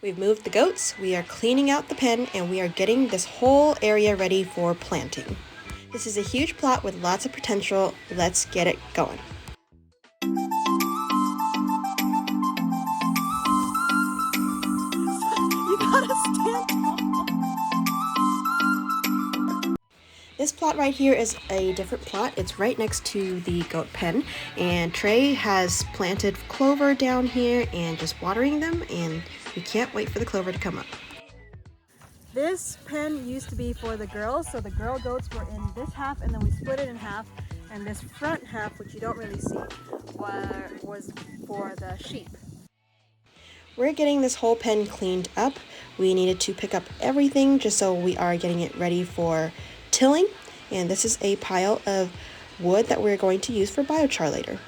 We've moved the goats, we are cleaning out the pen, and we are getting this whole area ready for planting. This is a huge plot with lots of potential. Let's get it going. You gotta stand tall. This plot right here is a different plot. It's right next to the goat pen, and Trey has planted clover down here and just watering them, and we can't wait for the clover to come up. This pen used to be for the girls, so the girl goats were in this half, and then we split it in half, and this front half, which you don't really see, was for the sheep. We're getting this whole pen cleaned up. We needed to pick up everything just so we are getting it ready for tilling, and this is a pile of wood that we're going to use for biochar later.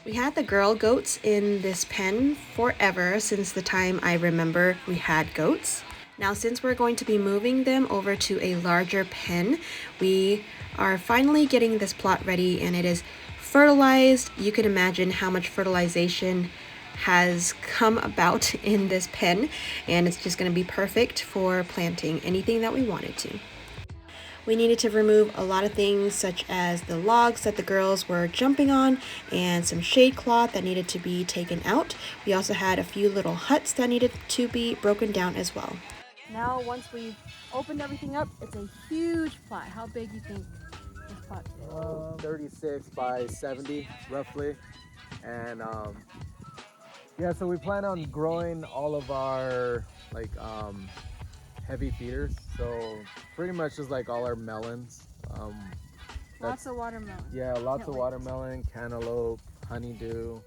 We had the girl goats in this pen forever, since the time I remember we had goats. Now, since we're going to be moving them over to a larger pen, we are finally getting this plot ready, and it is fertilized. You can imagine how much fertilization has come about in this pen, and it's just going to be perfect for planting anything that we wanted to. We needed to remove a lot of things, such as the logs that the girls were jumping on and some shade cloth that needed to be taken out. We also had a few little huts that needed to be broken down as well. Now, once we've opened everything up, it's a huge plot. How big do you think this plot is? 36 by 70 roughly. And yeah, so we plan on growing all of our heavy feeders. So pretty much just like all our melons. Lots of watermelon. Yeah, lots of watermelon, cantaloupe, honeydew.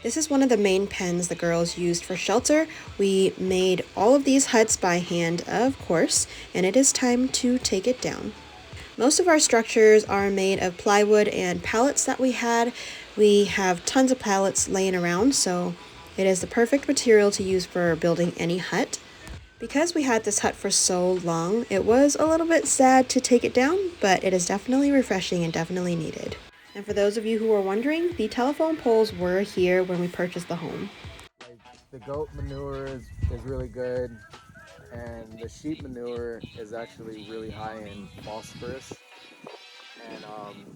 This is one of the main pens the girls used for shelter. We made all of these huts by hand, of course, and it is time to take it down. Most of our structures are made of plywood and pallets that we had. We have tons of pallets laying around, so it is the perfect material to use for building any hut. Because we had this hut for so long, it was a little bit sad to take it down, but it is definitely refreshing and definitely needed. And for those of you who are wondering, the telephone poles were here when we purchased the home. The goat manure is really good, and the sheep manure is actually really high in phosphorus, and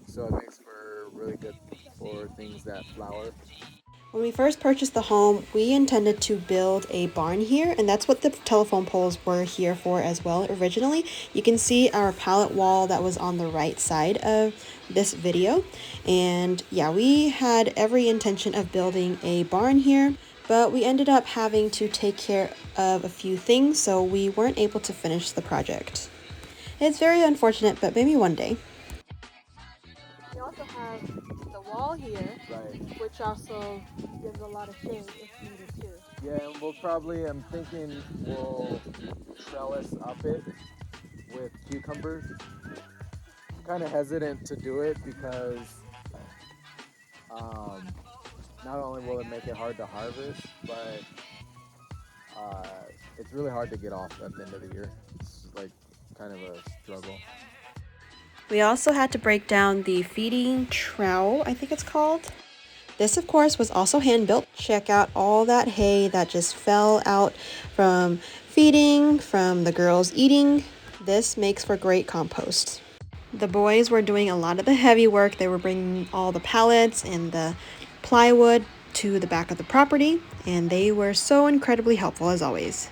so it makes for really good for things that flower. When we first purchased the home, we intended to build a barn here, and that's what the telephone poles were here for as well originally. You can see our pallet wall that was on the right side of this video, and yeah, we had every intention of building a barn here, but we ended up having to take care of a few things, so we weren't able to finish the project. It's very unfortunate, but maybe one day. We also have the wall here, Right. which also gives a lot of shade if needed too. Yeah, and I'm thinking we'll trellis up it with cucumbers. Kind of hesitant to do it because not only will it make it hard to harvest, but it's really hard to get off at the end of the year. It's like kind of a struggle. We also had to break down the feeding trowel, I think it's called. This, of course, was also hand-built. Check out all that hay that just fell out from feeding, from the girls eating. This makes for great compost. The boys were doing a lot of the heavy work. They were bringing all the pallets and the plywood to the back of the property, and they were so incredibly helpful as always.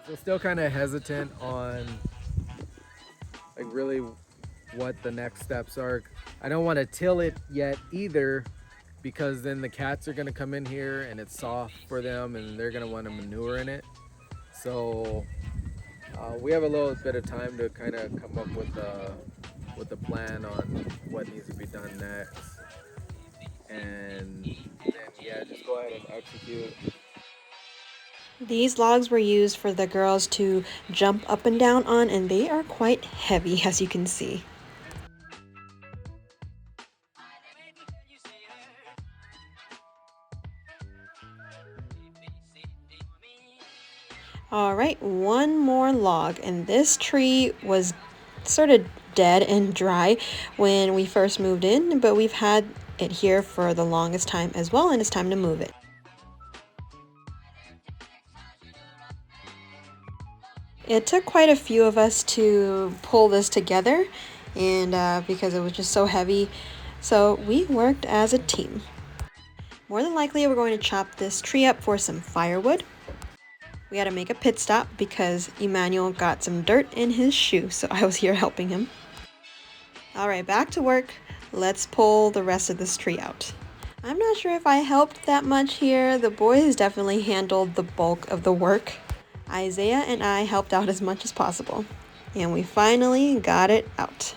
So still kind of hesitant on really what the next steps are. I don't want to till it yet either, because then the cats are going to come in here and it's soft for them and they're going to want to manure in it. So we have a little bit of time to kind of come up with a plan on what needs to be done next, and then yeah, just go ahead and execute. These logs were used for the girls to jump up and down on, and they are quite heavy, as you can see. All right, one more log, and this tree was sort of dead and dry when we first moved in, but we've had it here for the longest time as well, and it's time to move it. It took quite a few of us to pull this together, and because it was just so heavy, so we worked as a team. More than likely, we're going to chop this tree up for some firewood. We had to make a pit stop because Emmanuel got some dirt in his shoe, so I was here helping him. Alright, back to work. Let's pull the rest of this tree out. I'm not sure if I helped that much here. The boys definitely handled the bulk of the work. Isaiah and I helped out as much as possible. And we finally got it out.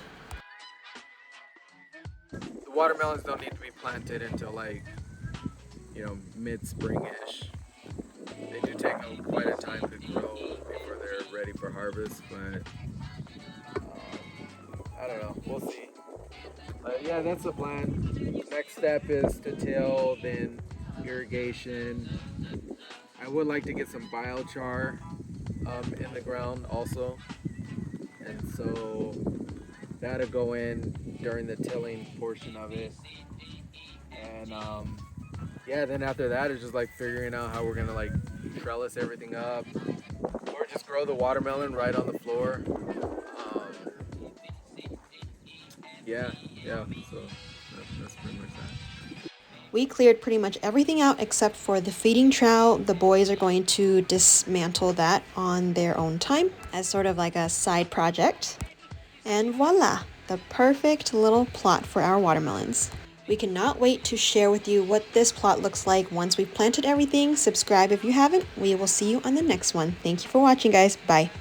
The watermelons don't need to be planted until like, mid-spring-ish. They do take quite a time to grow before they're ready for harvest, but I don't know, we'll see. Yeah, that's the plan. Next step is to till, then irrigation. I would like to get some biochar in the ground also, and so that'll go in during the tilling portion of it. And yeah, then after that it's just like figuring out how we're gonna like trellis everything up, or just grow the watermelon right on the floor. Yeah, so that's pretty much that. We cleared pretty much everything out except for the feeding trough. The boys are going to dismantle that on their own time as sort of like a side project. And voila, the perfect little plot for our watermelons. We cannot wait to share with you what this plot looks like once we've planted everything. Subscribe if you haven't. We will see you on the next one. Thank you for watching, guys. Bye.